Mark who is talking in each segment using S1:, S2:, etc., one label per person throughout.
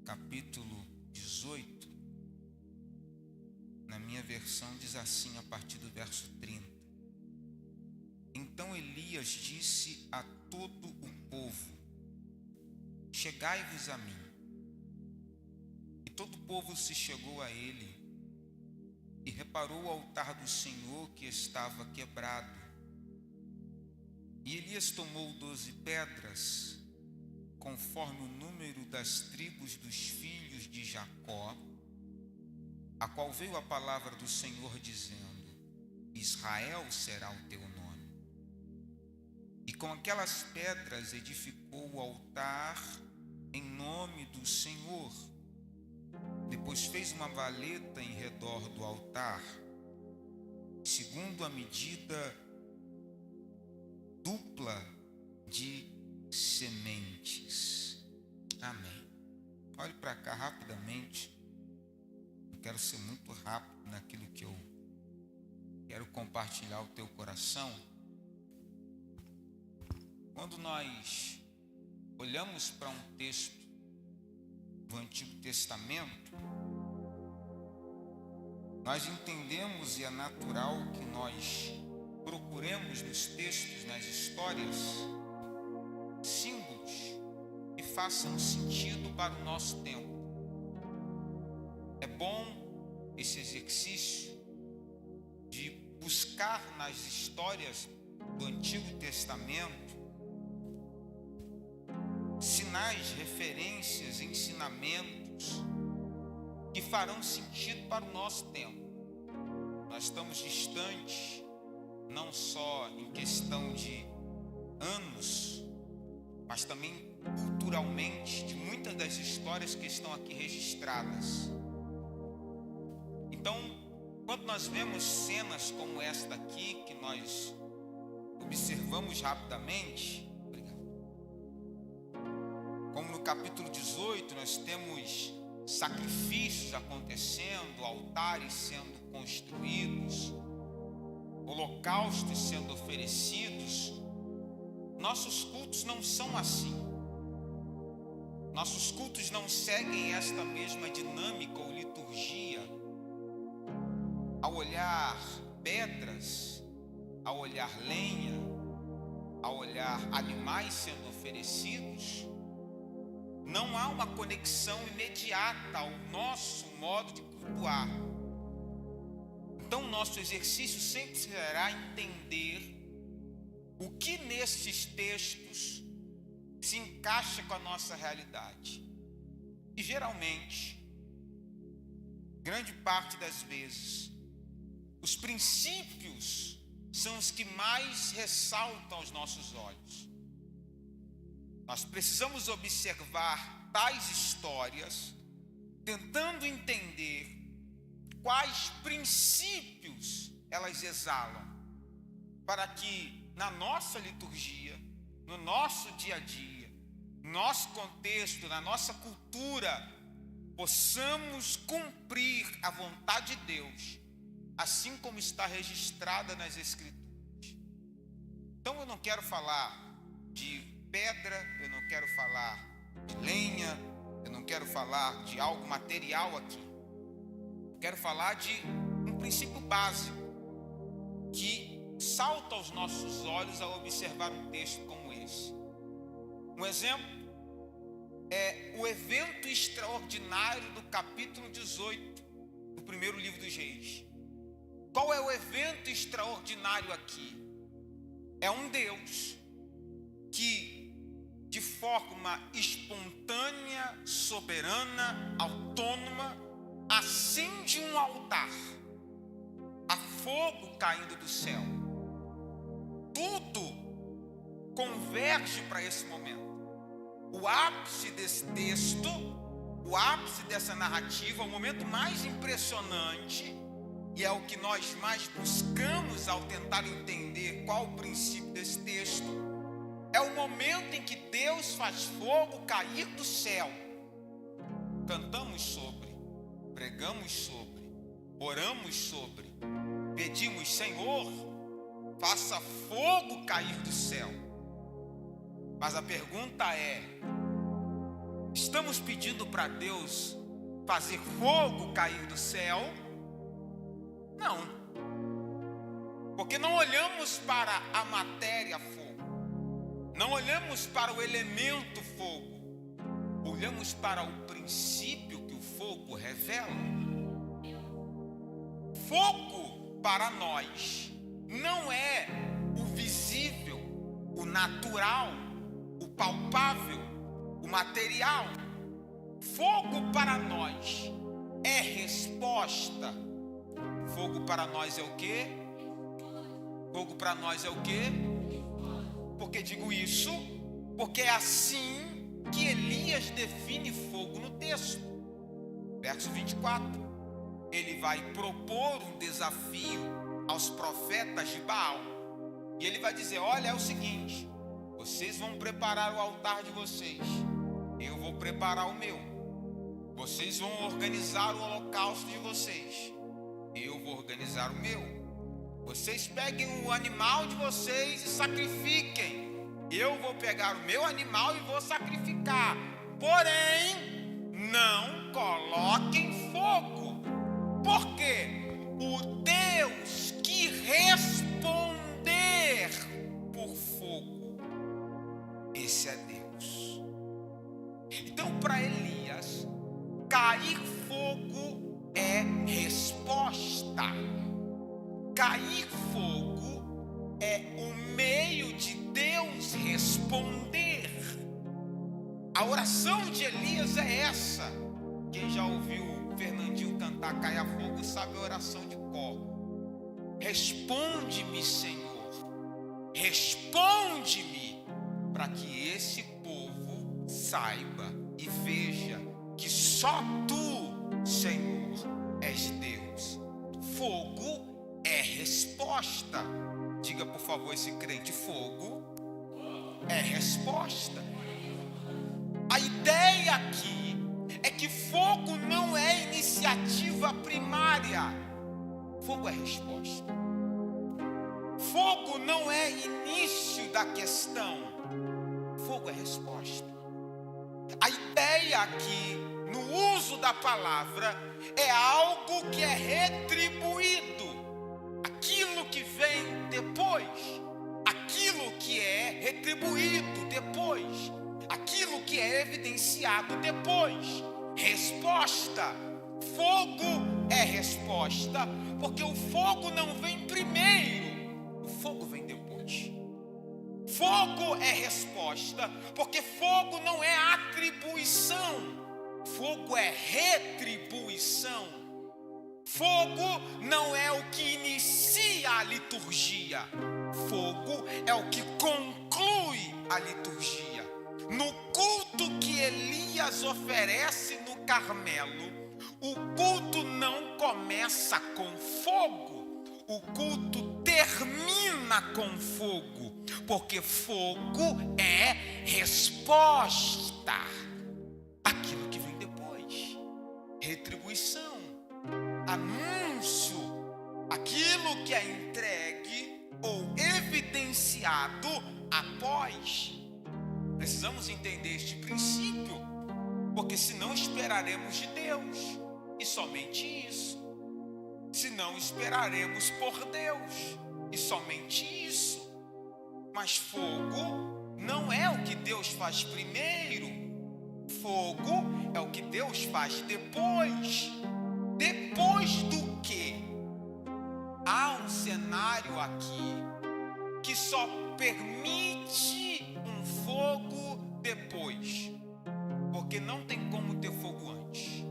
S1: capítulo 18, na minha versão diz assim, a partir do verso 30. Então Elias disse a todo o povo: chegai-vos a mim. E todo o povo se chegou a ele e reparou o altar do Senhor que estava quebrado. E Elias tomou 12 pedras, conforme o número das tribos dos filhos de Jacó, a qual veio a palavra do Senhor dizendo: Israel será o teu nome. E com aquelas pedras edificou o altar em nome do Senhor. Depois fez uma valeta em redor do altar, segundo a medida dupla de sementes. Amém. Olhe para cá rapidamente. Eu quero ser muito rápido naquilo que eu quero compartilhar o teu coração. Quando nós olhamos para um texto do Antigo Testamento, nós entendemos, e é natural que nós procuremos nos textos, nas histórias, símbolos que façam sentido para o nosso tempo. É bom esse exercício de buscar nas histórias do Antigo Testamento sinais, referências, ensinamentos que farão sentido para o nosso tempo. Nós estamos distantes, não só em questão de anos, mas também culturalmente, de muitas das histórias que estão aqui registradas. Então, quando nós vemos cenas como esta aqui, que nós observamos rapidamente, como no capítulo 18, nós temos sacrifícios acontecendo, altares sendo construídos, holocaustos sendo oferecidos. Nossos cultos não são assim. Nossos cultos não seguem esta mesma dinâmica ou liturgia. Ao olhar pedras, ao olhar lenha, ao olhar animais sendo oferecidos, não há uma conexão imediata ao nosso modo de cultuar. Então, nosso exercício sempre será entender o que nestes textos se encaixa com a nossa realidade. E geralmente, grande parte das vezes, os princípios são os que mais ressaltam aos nossos olhos. Nós precisamos observar tais histórias, tentando entender quais princípios elas exalam, para que na nossa liturgia, no nosso dia a dia, no nosso contexto, na nossa cultura, possamos cumprir a vontade de Deus, assim como está registrada nas Escrituras. Então eu não quero falar de pedra, eu não quero falar de lenha, eu não quero falar de algo material aqui. Eu quero falar de um princípio básico que salta aos nossos olhos ao observar um texto como esse. Um exemplo é o evento extraordinário do capítulo 18 do primeiro livro dos Reis. Qual é o evento extraordinário aqui? É um Deus que, de forma espontânea, soberana, autônoma, acende um altar, a fogo caindo do céu. Tudo converge para esse momento. O ápice desse texto, o ápice dessa narrativa, o momento mais impressionante, e é o que nós mais buscamos ao tentar entender qual o princípio desse texto, é o momento em que Deus faz fogo cair do céu. Cantamos sobre, pregamos sobre, oramos sobre, pedimos: Senhor, faça fogo cair do céu. Mas a pergunta é: Estamos pedindo para Deus fazer fogo cair do céu? Não. Porque não olhamos para a matéria fogo. Não olhamos para o elemento fogo. Olhamos para o princípio que o fogo revela. Fogo para nós não é o visível, o natural, o palpável, o material. Fogo para nós é resposta. Fogo para nós é o quê? Fogo para nós é o quê? Porque digo isso, porque é assim que Elias define fogo no texto. Verso 24. Ele vai propor um desafio aos profetas de Baal. E ele vai dizer: olha, é o seguinte, vocês vão preparar o altar de vocês, eu vou preparar o meu. Vocês vão organizar o holocausto de vocês, eu vou organizar o meu. Vocês peguem o animal de vocês e sacrifiquem, eu vou pegar o meu animal e vou sacrificar. Porém, não coloquem fogo. Por quê? O Deus que responder por fogo, esse é Deus. Então, para Elias, cair fogo é resposta. Cair fogo é o meio de Deus responder. A oração de Elias é essa. Quem já ouviu o Fernandinho cantar Caia Fogo sabe a oração de cor. Responde-me, Senhor, responde-me, para que esse povo saiba e veja que só Tu, Senhor, és Deus. Fogo é resposta. Diga, por favor, esse crente: fogo é resposta. A ideia aqui é que fogo não é iniciativa primária. Fogo é resposta. Fogo não é início da questão. Fogo é resposta. A ideia aqui, no uso da palavra, é algo que é retribuído. Aquilo que vem depois. Aquilo que é retribuído depois. Aquilo que é evidenciado depois. Resposta. Fogo é resposta, porque o fogo não vem primeiro, o fogo vem depois. Fogo é resposta, porque fogo não é atribuição, fogo é retribuição. Fogo não é o que inicia a liturgia, fogo é o que conclui a liturgia. No culto que Elias oferece no Carmelo, o culto não começa com fogo, o culto termina com fogo, porque fogo é resposta. Aquilo que vem depois, retribuição, anúncio, aquilo que é entregue ou evidenciado após. Precisamos entender este princípio, porque senão esperaremos de Deus, e somente isso. Senão esperaremos por Deus, e somente isso. Mas fogo não é o que Deus faz primeiro, fogo é o que Deus faz depois. Depois do que? Há um cenário aqui que só permite um fogo depois, porque não tem como ter fogo antes.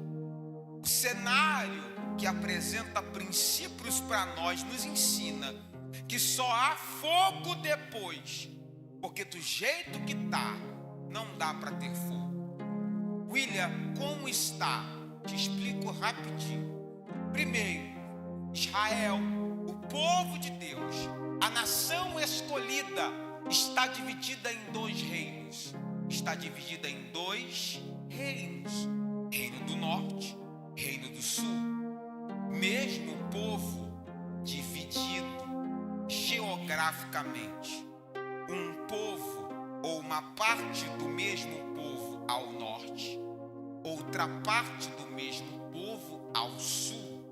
S1: O cenário que apresenta princípios para nós nos ensina que só há fogo depois, porque do jeito que está, não dá para ter fogo. William, como está? Te explico rapidinho. Primeiro, Israel, o povo de Deus, a nação escolhida, está dividida em dois reinos. Está dividida em dois reinos: reino do norte, reino do sul. Mesmo povo dividido geograficamente, um povo ou uma parte do mesmo povo ao norte outra parte do mesmo povo ao sul.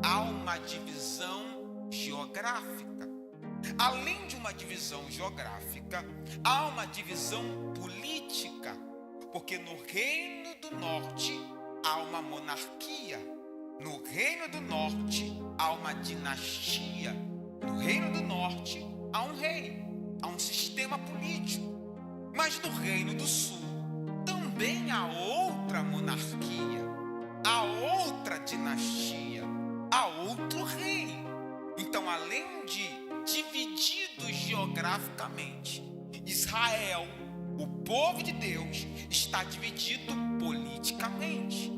S1: Há uma divisão geográfica. Além de uma divisão geográfica, há uma divisão política, porque no Reino do Norte há uma monarquia, no Reino do Norte há uma dinastia, no Reino do Norte há um rei, há um sistema político. Mas no Reino do Sul também há outra monarquia, há outra dinastia, há outro rei. Então, além de divididos geograficamente, Israel, o povo de Deus, está dividido politicamente.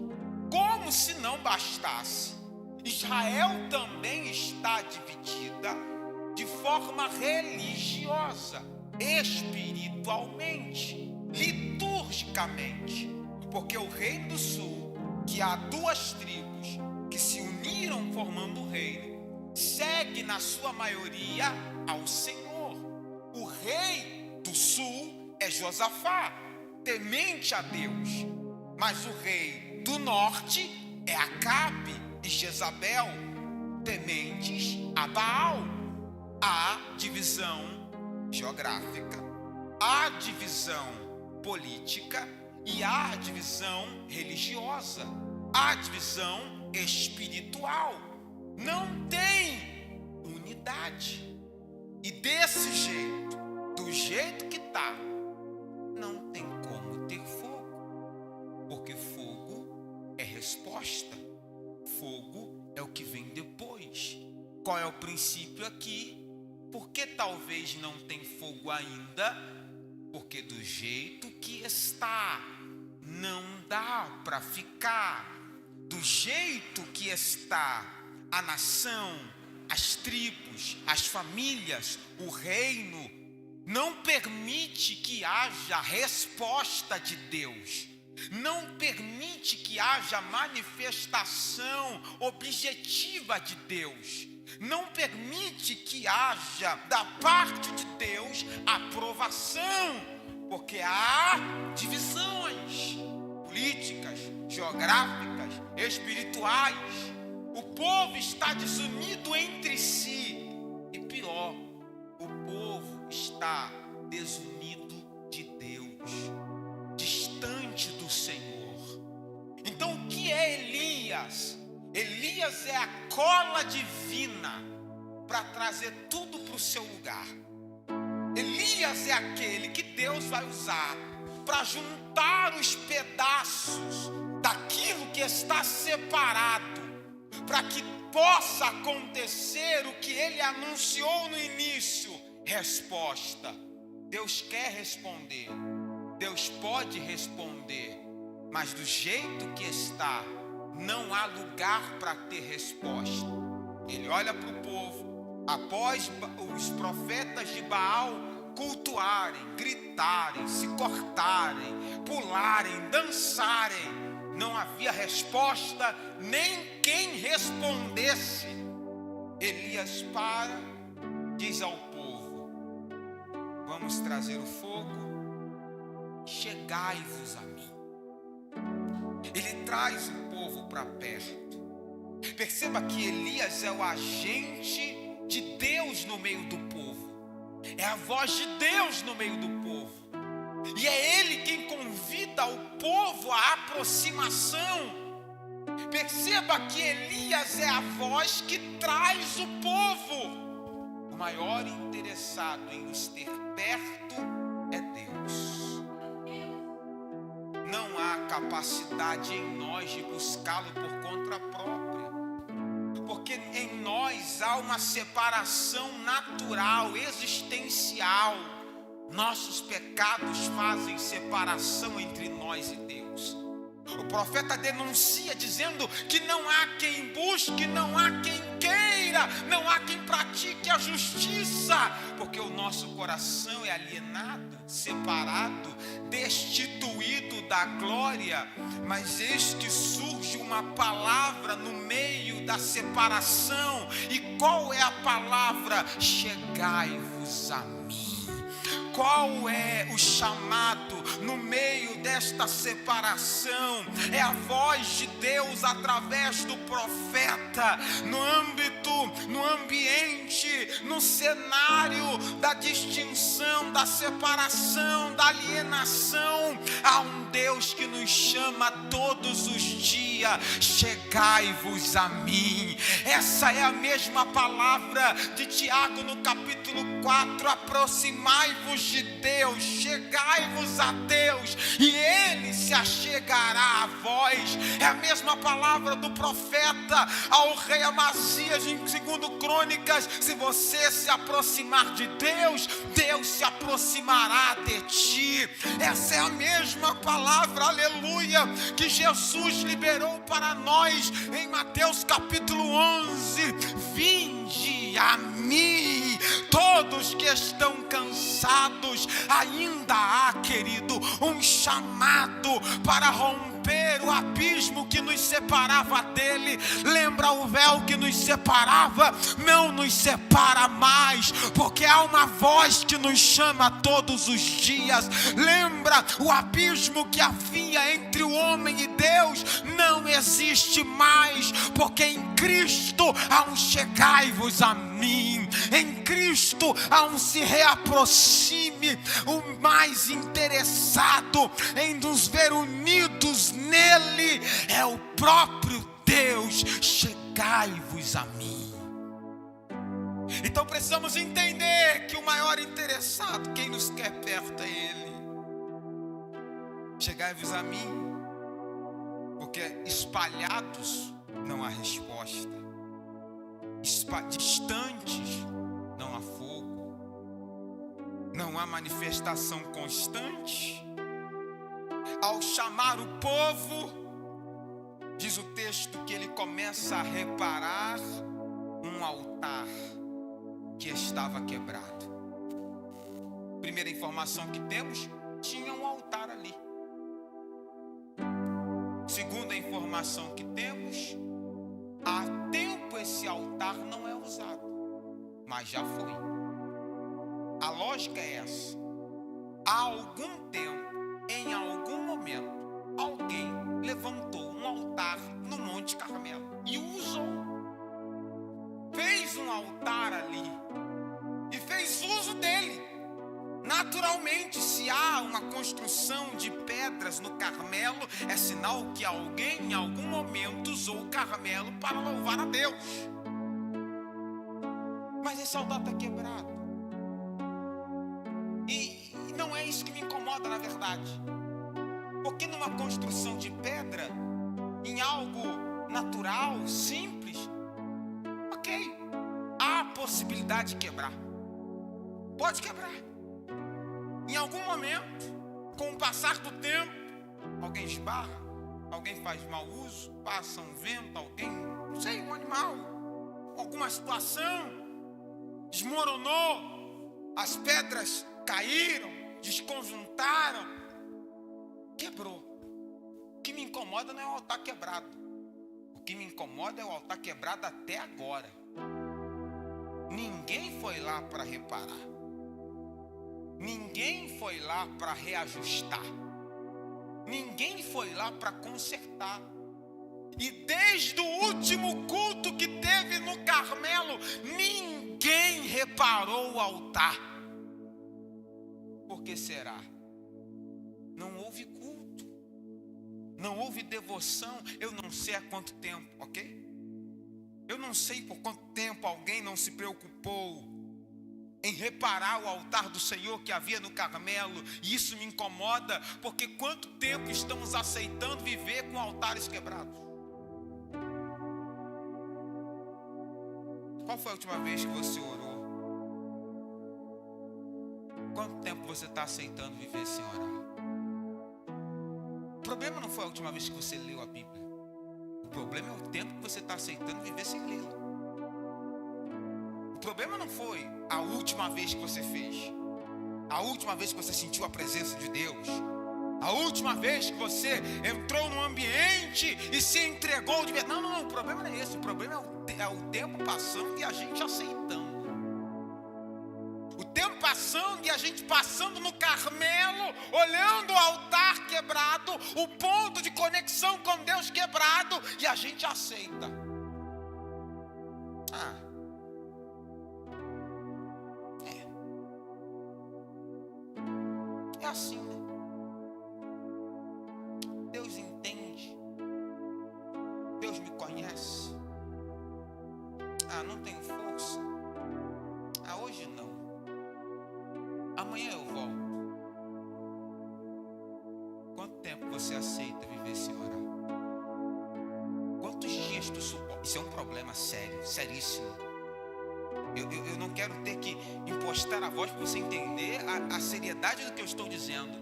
S1: Como se não bastasse, Israel também está dividida de forma religiosa, espiritualmente, liturgicamente, porque o Reino do Sul, que há duas tribos que se uniram formando o reino, segue na sua maioria ao Senhor. O rei do sul é Josafá, temente a Deus, mas o rei do norte é Acabe e Jezabel, tementes a Baal. Há divisão geográfica, há divisão política e há divisão religiosa, há divisão espiritual. Não tem unidade. E desse jeito, do jeito que está, não tem como ter fogo. Porque fogo é resposta. Fogo é o que vem depois. Qual é o princípio aqui? Porque talvez não tem fogo ainda? Porque do jeito que está, não dá para ficar. Do jeito que está, a nação, as tribos, as famílias, o reino, não permite que haja resposta de Deus, não permite que haja manifestação objetiva de Deus, não permite que haja da parte de Deus aprovação, porque há divisões políticas, geográficas, espirituais. O povo está desunido entre si. E pior, o povo está desunido de Deus, distante do Senhor. Então o que é Elias? Elias é a cola divina para trazer tudo para o seu lugar. Elias é aquele que Deus vai usar para juntar os pedaços daquilo que está separado, para que possa acontecer o que ele anunciou no início. Resposta. Deus quer responder, Deus pode responder, mas do jeito que está, não há lugar para ter resposta. Ele olha para o povo, após os profetas de Baal cultuarem, gritarem, se cortarem, pularem, dançarem, não havia resposta, nem quem respondesse. Elias para, diz ao povo: vamos trazer o fogo, chegai-vos a mim. Ele traz o povo para perto. Perceba que Elias é o agente de Deus no meio do povo, é a voz de Deus no meio do povo, e é ele quem convida o povo à aproximação. Perceba que Elias é a voz que traz o povo. O maior interessado em nos ter perto é Deus. Não há capacidade em nós de buscá-lo por conta própria, porque em nós há uma separação natural, existencial. Nossos pecados fazem separação entre nós e Deus. O profeta denuncia dizendo que não há quem busque, não há quem queira, não há quem pratique a justiça, porque o nosso coração é alienado, separado, destituído da glória. Mas eis que surge uma palavra no meio da separação. E qual é a palavra? Chegai-vos a mim. Qual é o chamado no meio desta separação? É a voz de Deus através do profeta, no âmbito, no ambiente, no cenário da distinção, da separação, da alienação. Há um Deus que nos chama todos os dias: chegai-vos a mim. Essa é a mesma palavra de Tiago no capítulo 4: aproximai-vos de Deus, chegai-vos a Deus, e Ele se achegará a vós. É a mesma palavra do profeta ao rei Amazias em 2 Crônicas: se você se aproximar de Deus, Deus se aproximará de ti. Essa é a mesma palavra, aleluia, que Jesus liberou para nós em Mateus capítulo 11: vinde a mim, todos que estão cansados. Ainda há, querido, um chamado para romper o abismo que nos separava dele. Lembra o véu que nos separava? Não nos separa mais, porque há uma voz que nos chama todos os dias. Lembra o abismo que havia entre o homem e Deus? Não existe mais, porque em Cristo há um chegai-vos a mim. Em Cristo há um se reaproxime. O mais interessado em nos ver unidos nele é o próprio Deus. Chegai-vos a mim. Então precisamos entender que o maior interessado, quem nos quer perto, é Ele. Chegai-vos a mim, porque espalhados não há resposta, distantes não há fogo, não há manifestação constante. Ao chamar o povo, diz o texto que ele começa a reparar um altar que estava quebrado. Primeira informação que temos: tinha um altar ali. Segunda informação que temos: há tempo esse altar não é usado, mas já foi. A lógica é essa: há algum tempo, em algum momento, alguém levantou um altar no Monte Carmelo e o usou. Fez um altar ali e fez uso dele. Naturalmente, se há uma construção de pedras no Carmelo, é sinal que alguém em algum momento usou o Carmelo para louvar a Deus. Mas esse altar está quebrado. E não é isso que me incomoda, na verdade. Porque numa construção de pedra, em algo natural, simples, ok, há a possibilidade de quebrar. Pode quebrar. Em algum momento, com o passar do tempo, alguém esbarra, alguém faz mau uso, passa um vento, alguém, não sei, um animal, alguma situação, desmoronou, as pedras caíram, desconjuntaram, quebrou. O que me incomoda não é o altar quebrado. O que me incomoda é o altar quebrado até agora. Ninguém foi lá para reparar. Ninguém foi lá para reajustar. Ninguém foi lá para consertar. E desde o último culto que teve no Carmelo, ninguém reparou o altar. Por que será? Não houve culto, não houve devoção. Eu não sei há quanto tempo, ok? Eu não sei por quanto tempo alguém não se preocupou em reparar o altar do Senhor que havia no Carmelo. E isso me incomoda, porque quanto tempo estamos aceitando viver com altares quebrados? Qual foi a última vez que você orou? Quanto tempo você está aceitando viver sem orar? O problema não foi a última vez que você leu a Bíblia. O problema é o tempo que você está aceitando viver sem lê-la. O problema não foi a última vez que você fez, a última vez que você sentiu a presença de Deus, a última vez que você entrou num ambiente e se entregou de verdade. Não, o problema não é esse. O problema é o tempo passando e a gente aceitando. O tempo passando, e a gente passando no Carmelo, olhando o altar quebrado, o ponto de conexão com Deus quebrado, e a gente aceita. É assim, né? Deus entende. Deus me conhece. Não tenho força. Hoje não. Amanhã eu volto. Quanto tempo você aceita viver sem orar? Quantos dias tu suporta? Isso é um problema sério, seríssimo. Eu não quero ter que impostar a voz para você entender a seriedade do que eu estou dizendo.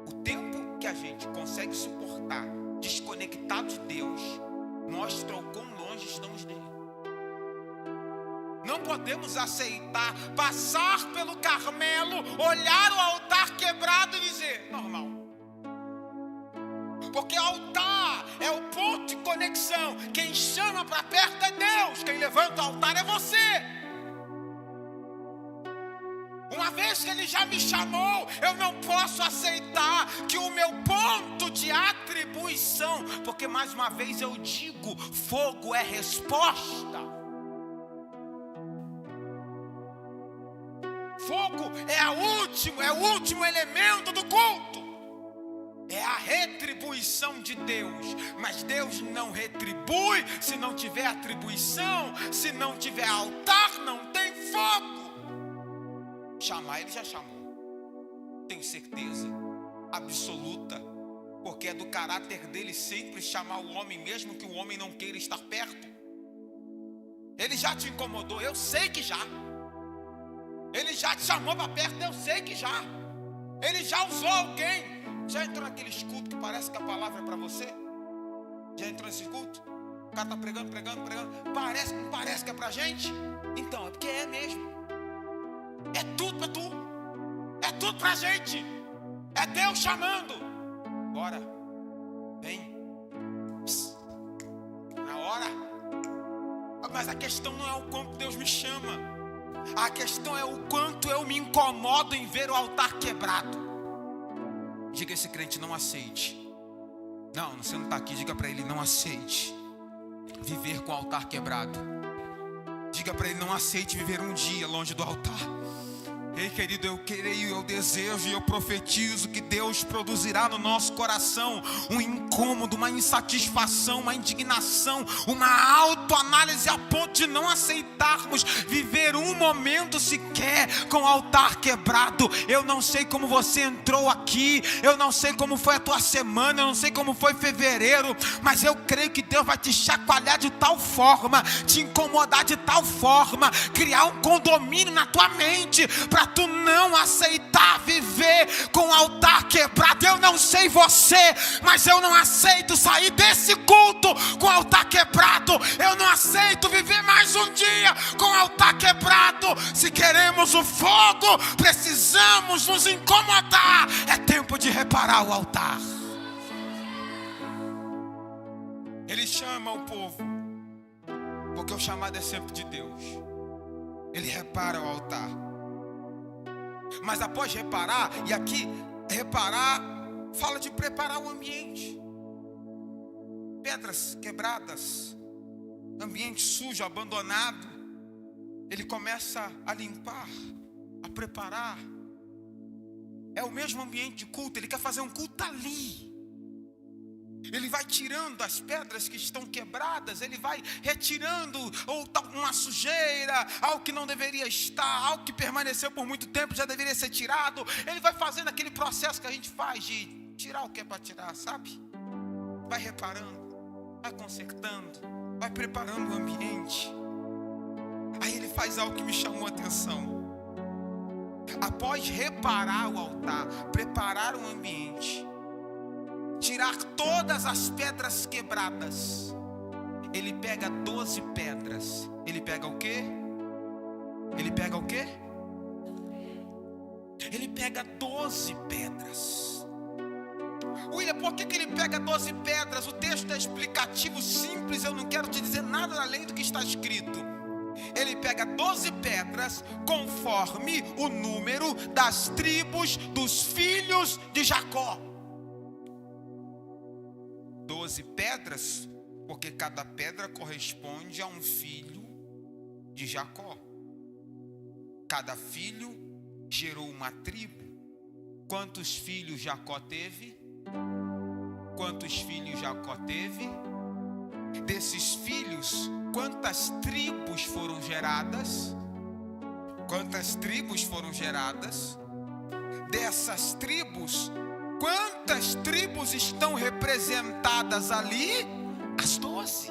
S1: O tempo que a gente consegue suportar desconectado de Deus mostra o quão longe estamos dele. Não podemos aceitar passar pelo Carmelo, olhar o altar quebrado e dizer, normal. Porque o altar é o ponto de conexão. Quem chama para perto é Deus. Quem levanta o altar é você. Uma vez que Ele já me chamou, eu não posso aceitar que o meu ponto de atribuição, porque mais uma vez eu digo, fogo é resposta. Fogo é o último elemento do culto. É a retribuição de Deus. Mas Deus não retribui se não tiver atribuição. Se não tiver altar, não tem fogo. Chamar, Ele já chamou. Tenho certeza absoluta. Porque é do caráter dele sempre chamar o homem, mesmo que o homem não queira estar perto. Ele já te incomodou, eu sei que já. Ele já te chamou para perto, eu sei que já. Ele já usou alguém. Já entrou naqueles cultos que parece que a palavra é para você? Já entrou nesse culto? O cara está pregando. Não parece que é para a gente? Então, é porque é mesmo. É tudo para tu. É tudo para a gente. É Deus chamando. Bora. Vem. Na hora. Mas a questão não é o quanto Deus me chama. A questão é o quanto eu me incomodo em ver o altar quebrado. Diga a esse crente, não aceite. Não, você não está aqui, diga para ele, não aceite viver com o altar quebrado. Diga para ele, não aceite viver um dia longe do altar. Ei, querido, eu creio, eu desejo e eu profetizo que Deus produzirá no nosso coração um incômodo, uma insatisfação, uma indignação, uma autoanálise a ponto de não aceitarmos viver um momento sequer com o altar quebrado. Eu não sei como você entrou aqui, eu não sei como foi a tua semana, eu não sei como foi fevereiro, mas eu creio que Deus vai te chacoalhar de tal forma, te incomodar de tal forma, criar um condomínio na tua mente para tu não aceitar viver com o altar quebrado. Eu não sei você, mas eu não aceito sair desse culto com o altar quebrado. Eu não aceito viver mais um dia com o altar quebrado. Se queremos o fogo, precisamos nos incomodar. É tempo de reparar o altar. Ele chama o povo, porque o chamado é sempre de Deus. Ele repara o altar. Mas após reparar, e aqui reparar fala de preparar o ambiente. Pedras quebradas, ambiente sujo, abandonado. Ele começa a limpar, a preparar. É o mesmo ambiente de culto, ele quer fazer um culto ali. Ele vai tirando as pedras que estão quebradas, ele vai retirando ou uma sujeira, algo que não deveria estar, algo que permaneceu por muito tempo, já deveria ser tirado. Ele vai fazendo aquele processo que a gente faz de tirar o que é para tirar, sabe? Vai reparando, vai consertando, vai preparando o ambiente. Aí ele faz algo que me chamou a atenção. Após reparar o altar, preparar o ambiente, tirar todas as pedras quebradas, ele pega 12 pedras. Ele pega o quê? Ele pega o quê? Ele pega 12 pedras. William, por que ele pega 12 pedras? O texto é explicativo, simples, eu não quero te dizer nada além do que está escrito. ele pega 12 pedras conforme o número das tribos dos filhos de Jacó. 12 pedras, porque cada pedra corresponde a um filho de Jacó. Cada filho gerou uma tribo. Quantos filhos Jacó teve? Quantos filhos Jacó teve? Desses filhos, quantas tribos foram geradas? Quantas tribos foram geradas? Dessas tribos, quantas tribos estão representadas ali? As 12.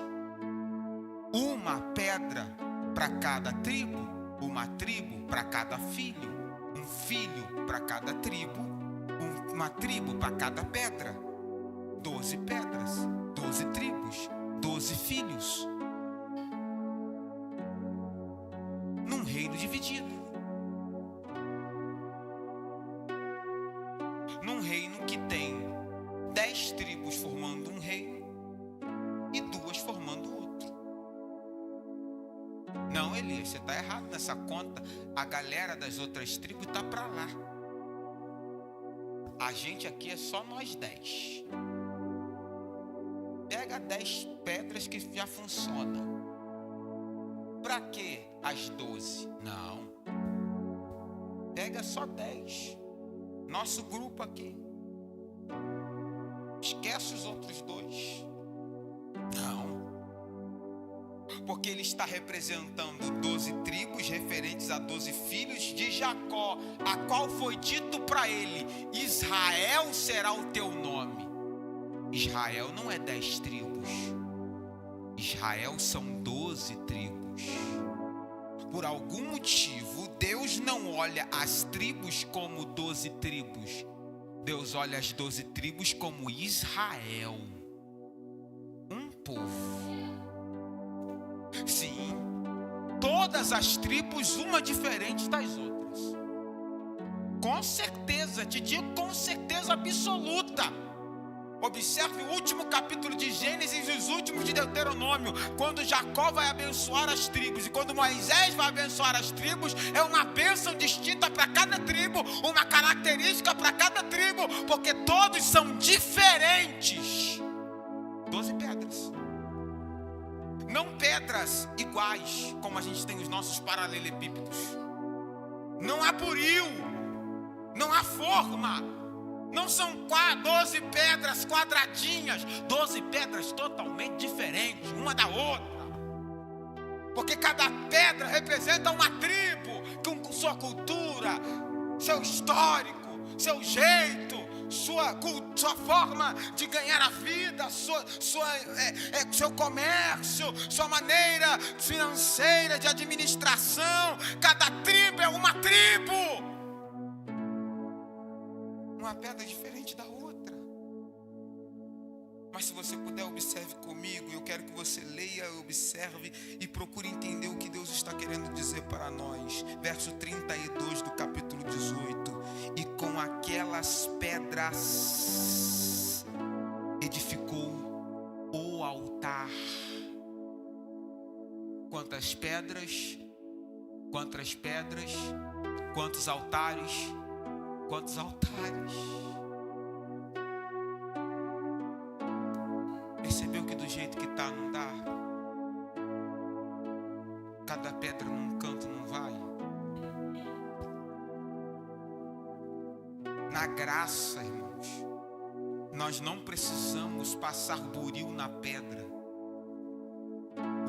S1: Uma pedra para cada tribo, uma tribo para cada filho, um filho para cada tribo, uma tribo para cada pedra. 12 pedras, 12 tribos, 12 filhos. Num reino dividido. Num reino que tem 10 tribos formando um reino e 2 formando outro. Não, Elias, você está errado nessa conta. A galera das outras tribos está para lá. A gente aqui é só nós 10. Pega 10 pedras que já funcionam. Para que as 12? Não. Pega só 10. Nosso grupo aqui. Esquece os outros 2. Não. Porque ele está representando 12 tribos referentes a 12 filhos de Jacó, a qual foi dito para ele: Israel será o teu nome. Israel não é 10 tribos. Israel são 12 tribos. Por algum motivo, Deus não olha as tribos como 12 tribos. Deus olha as 12 tribos como Israel. Um povo. Sim, todas as tribos, uma diferente das outras. Com certeza, te digo com certeza absoluta. Observe o último capítulo de Gênesis e os últimos de Deuteronômio. Quando Jacó vai abençoar as tribos e quando Moisés vai abençoar as tribos, é uma bênção distinta para cada tribo, uma característica para cada tribo, porque todos são diferentes. 12 pedras. Não pedras iguais, como a gente tem os nossos paralelepípedos. Não há buril, não há forma. Não são 12 pedras quadradinhas, 12 pedras totalmente diferentes, uma da outra. Porque cada pedra representa uma tribo, com sua cultura, seu histórico, seu jeito, sua forma de ganhar a vida, seu comércio, sua maneira financeira de administração. Cada tribo é uma tribo. Uma pedra diferente da outra. Mas se você puder, observe comigo. Eu quero que você leia, observe e procure entender o que Deus está querendo dizer para nós. Verso 32 do capítulo 18. E com aquelas pedras edificou o altar. Quantas pedras? Quantas pedras? Quantos altares? Quantos altares? Percebeu que do jeito que está não dá? Cada pedra num canto não vai? Na graça, irmãos, nós não precisamos passar buril na pedra.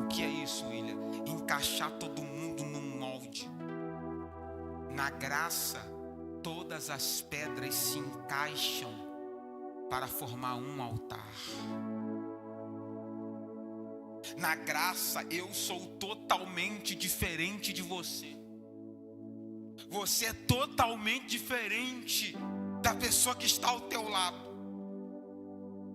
S1: O que é isso, William? Encaixar todo mundo num molde. Na graça, todas as pedras se encaixam para formar um altar. Na graça, eu sou totalmente diferente de você. Você é totalmente diferente da pessoa que está ao teu lado.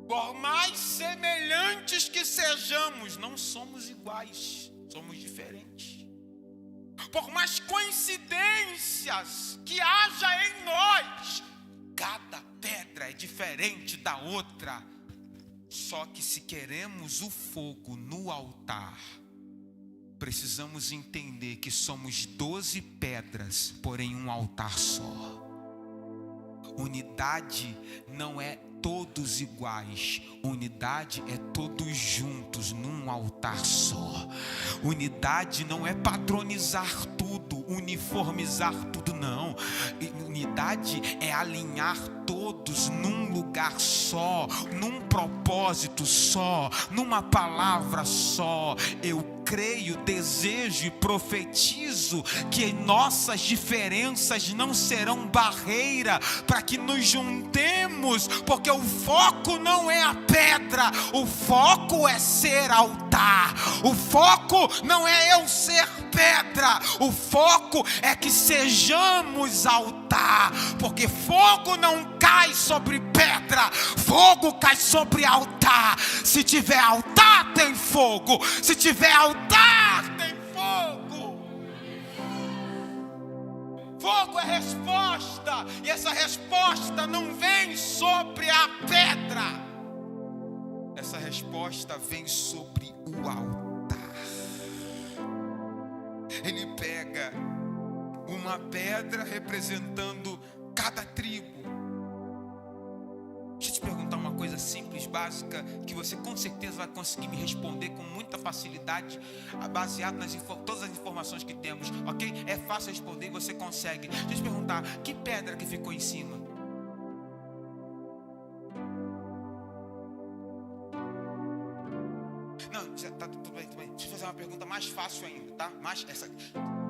S1: Por mais semelhantes que sejamos, não somos iguais, somos diferentes. Por mais coincidências que haja em nós, cada pedra é diferente da outra. Só que se queremos o fogo no altar, precisamos entender que somos 12 pedras, porém um altar só. Unidade não é todos iguais, unidade é todos juntos num altar só. Unidade não é padronizar tudo, uniformizar tudo, não. Unidade é alinhar todos num lugar só, num propósito só, numa palavra só. Eu creio, desejo e profetizo que nossas diferenças não serão barreira para que nos juntemos, porque o foco não é a pedra, o foco é ser altar. O foco não é eu ser pedra, o foco é que sejamos altar, porque fogo não cai sobre pedra, fogo cai sobre altar. Se tiver altar, tem fogo. Se tiver altar, tem fogo. Fogo é resposta, e essa resposta não vem sobre a pedra, essa resposta vem sobre o altar. Ele pega uma pedra representando cada tribo. Deixa eu te perguntar uma coisa simples, básica, que você com certeza vai conseguir me responder com muita facilidade, baseado nas todas as informações que temos, ok? É fácil responder e você consegue. Deixa eu te perguntar, que pedra que ficou em cima? Não, tá tudo bem, tudo bem. Deixa eu fazer uma pergunta mais fácil ainda, tá?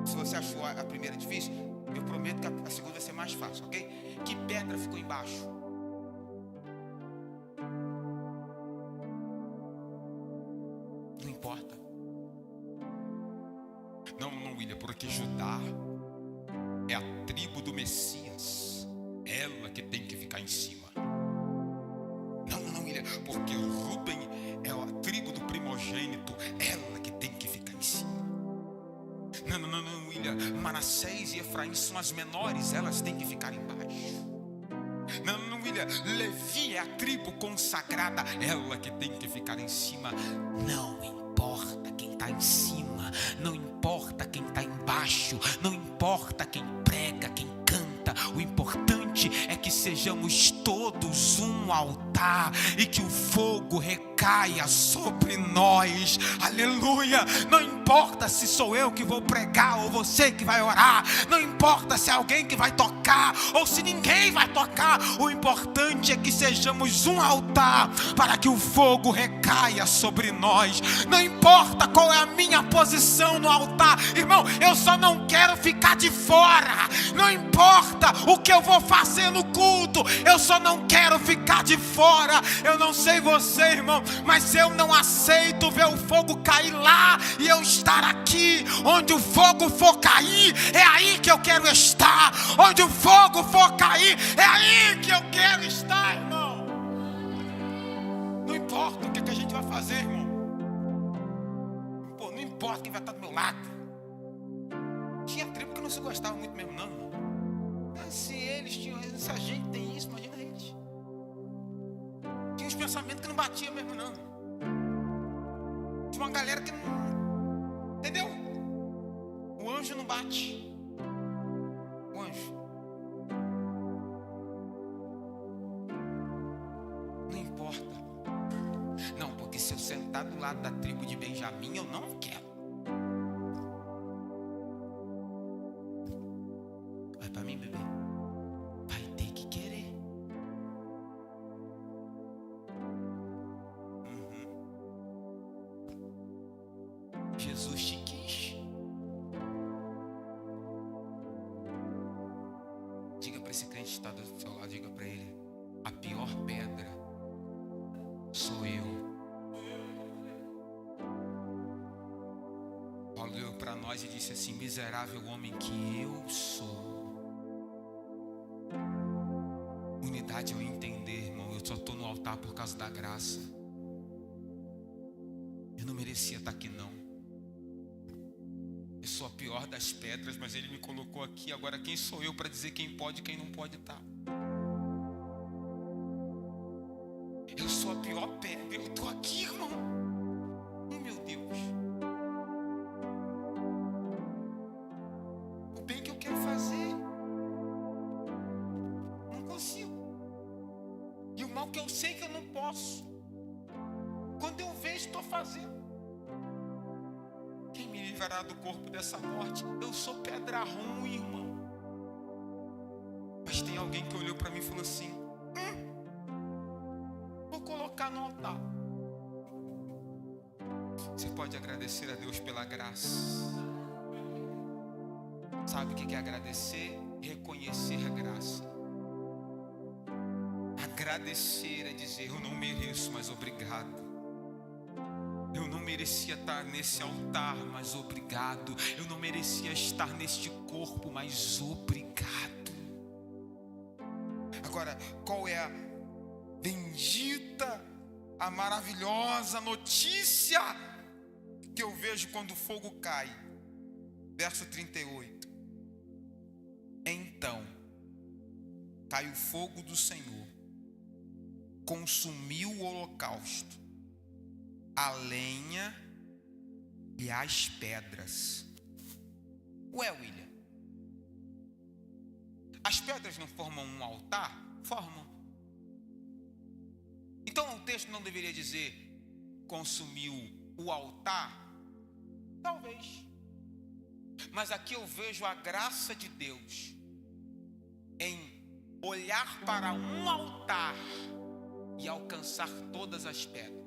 S1: Se você achou a primeira difícil, eu prometo que a segunda vai ser mais fácil, ok? Que pedra ficou embaixo? Não importa. Não, William, porque Judá é a tribo do Messias, ela que tem que ficar em cima. Não, William, porque Rubem é a tribo do primogênito, ela que tem que ficar em cima. Não, William, Manassés e Efraim são as menores, elas têm que ficar embaixo. Não, William, Levi é a tribo consagrada, ela que tem que ficar em cima. Não importa quem está em cima, não importa quem está embaixo, não importa quem prega, quem canta. O importante é que sejamos todos um altar e que o fogo recaia sobre nós. Aleluia! Não importa se sou eu que vou pregar ou você que vai orar, não importa se é alguém que vai tocar ou se ninguém vai tocar. O importante é que sejamos um altar para que o fogo recaia sobre nós. Não importa qual é a minha posição no altar, irmão, eu só não quero ficar de fora. Não importa o que eu vou fazer no culto, eu só não quero ficar de fora. Eu não sei você, irmão, mas eu não aceito ver o fogo cair lá e eu estar aqui. Onde o fogo for cair, é aí que eu quero estar. Onde o fogo for cair, é aí que eu quero estar, irmão. Não importa o que a gente vai fazer, irmão. Pô, não importa quem vai estar do meu lado. Tinha tribo que não se gostava muito mesmo, não, irmão. Se a gente tem isso, imagina eles. Tinha uns pensamentos que não batiam mesmo, não. Tinha uma galera que não... Entendeu? O anjo não bate. O anjo. Não importa. Não, porque se eu sentar do lado da tribo de Benjamim, eu não quero. Vai pra mim, bebê. Vai ter que querer. Jesus te quis. Diga para esse crente que está do seu lado, diga para ele: a pior pedra sou eu. Paulo olhou para nós e disse assim: miserável homem que eu sou. Unidade é eu entender, irmão, eu só estou no altar por causa da graça. Eu não merecia estar aqui, não. Eu sou a pior das pedras, mas Ele me colocou aqui. Agora quem sou eu para dizer quem pode e quem não pode estar? Eu sou a pior pedra, eu estou aqui, irmão. Oh, meu Deus. porque eu sei que eu não posso. Quando eu vejo, estou fazendo. Quem me livrará do corpo dessa morte? Eu sou pedra ruim, irmão. Mas tem alguém que olhou para mim e falou assim: vou colocar no altar. Você pode agradecer a Deus pela graça. Sabe o que é agradecer? Reconhecer a graça. Agradecer é dizer: eu não mereço, mas obrigado. Eu não merecia estar nesse altar, mas obrigado. Eu não merecia estar neste corpo, mas obrigado. Agora, qual é a bendita, a maravilhosa notícia que eu vejo quando o fogo cai? Verso 38. Então caiu o fogo do Senhor, consumiu o holocausto, a lenha e as pedras. Ué, William, as pedras não formam um altar? Formam. Então o texto não deveria dizer consumiu o altar? Talvez. Mas aqui eu vejo a graça de Deus em olhar para um altar e alcançar todas as pedras.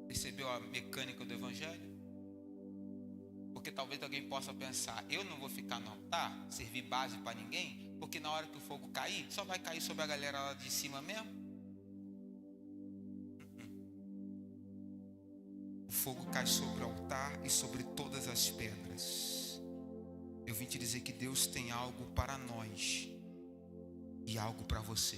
S1: Percebeu a mecânica do evangelho? Porque talvez alguém possa pensar: eu não vou ficar no altar, servir base para ninguém, porque na hora que o fogo cair, só vai cair sobre a galera lá de cima mesmo. O fogo cai sobre o altar e sobre todas as pedras. Eu vim te dizer que Deus tem algo para nós e algo para você.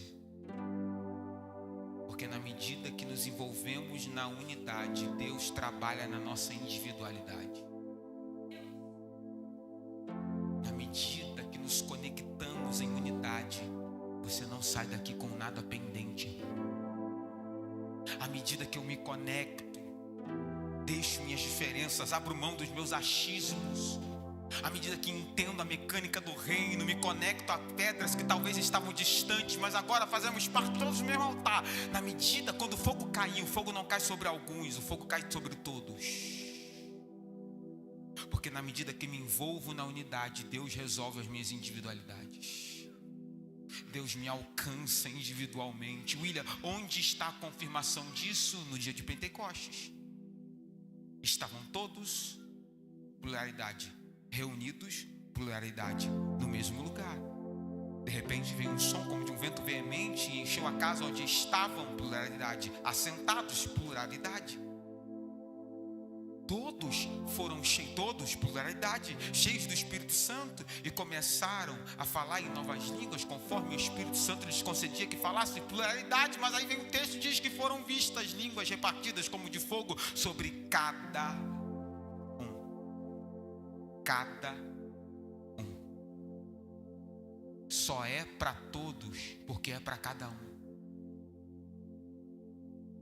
S1: Porque na medida que nos envolvemos na unidade, Deus trabalha na nossa individualidade. Na medida que nos conectamos em unidade, você não sai daqui com nada pendente. À medida que eu me conecto, deixo minhas diferenças, abro mão dos meus achismos. À medida que entendo a mecânica do reino, me conecto a pedras que talvez estavam distantes, mas agora fazemos parte todos do mesmo altar. Na medida, quando o fogo cair, o fogo não cai sobre alguns, o fogo cai sobre todos. Porque na medida que me envolvo na unidade, Deus resolve as minhas individualidades. Deus me alcança individualmente. William, onde está a confirmação disso? No dia de Pentecostes. Estavam todos, pluralidade, reunidos, pluralidade, no mesmo lugar. De repente veio um som como de um vento veemente e encheu a casa onde estavam, pluralidade. Assentados, pluralidade. Todos foram cheios, todos, pluralidade, cheios do Espírito Santo, e começaram a falar em novas línguas, conforme o Espírito Santo lhes concedia que falassem, pluralidade. Mas aí vem o texto e diz que foram vistas línguas repartidas como de fogo sobre cada um. Cada um. Só é para todos porque é para cada um.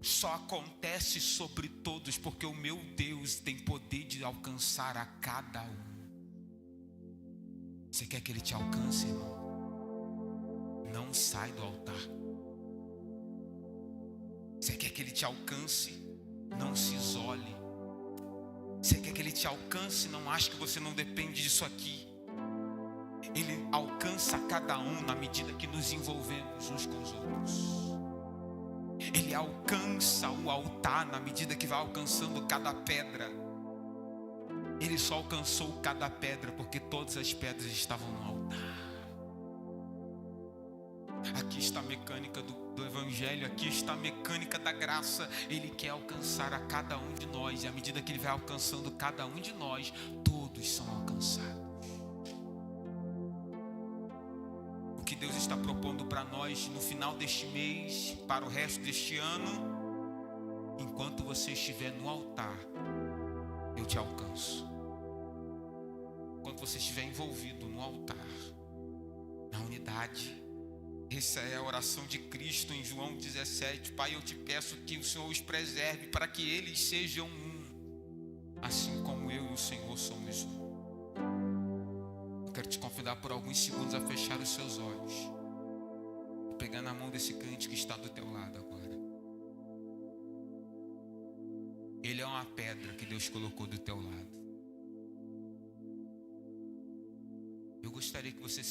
S1: Só acontece sobre todos porque o meu Deus tem poder de alcançar a cada um. Você quer que Ele te alcance, irmão? Não sai do altar. Você quer que Ele te alcance? Não se isole. Você quer que Ele te alcance? Não ache que você não depende disso aqui. Ele alcança cada um na medida que nos envolvemos uns com os outros. Ele alcança o altar na medida que vai alcançando cada pedra. Ele só alcançou cada pedra porque todas as pedras estavam no altar. Aqui está a mecânica do evangelho, aqui está a mecânica da graça. Ele quer alcançar a cada um de nós, e à medida que Ele vai alcançando cada um de nós, todos são alcançados. O que Deus está propondo para nós no final deste mês, para o resto deste ano: enquanto você estiver no altar, eu te alcanço. Enquanto você estiver envolvido no altar, na unidade. Essa é a oração de Cristo em João 17. Pai, eu te peço que o Senhor os preserve para que eles sejam um, assim como eu e o Senhor somos um. Eu quero te convidar por alguns segundos a fechar os seus olhos. Pega na mão desse crente que está do teu lado agora. Ele é uma pedra que Deus colocou do teu lado. Eu gostaria que você se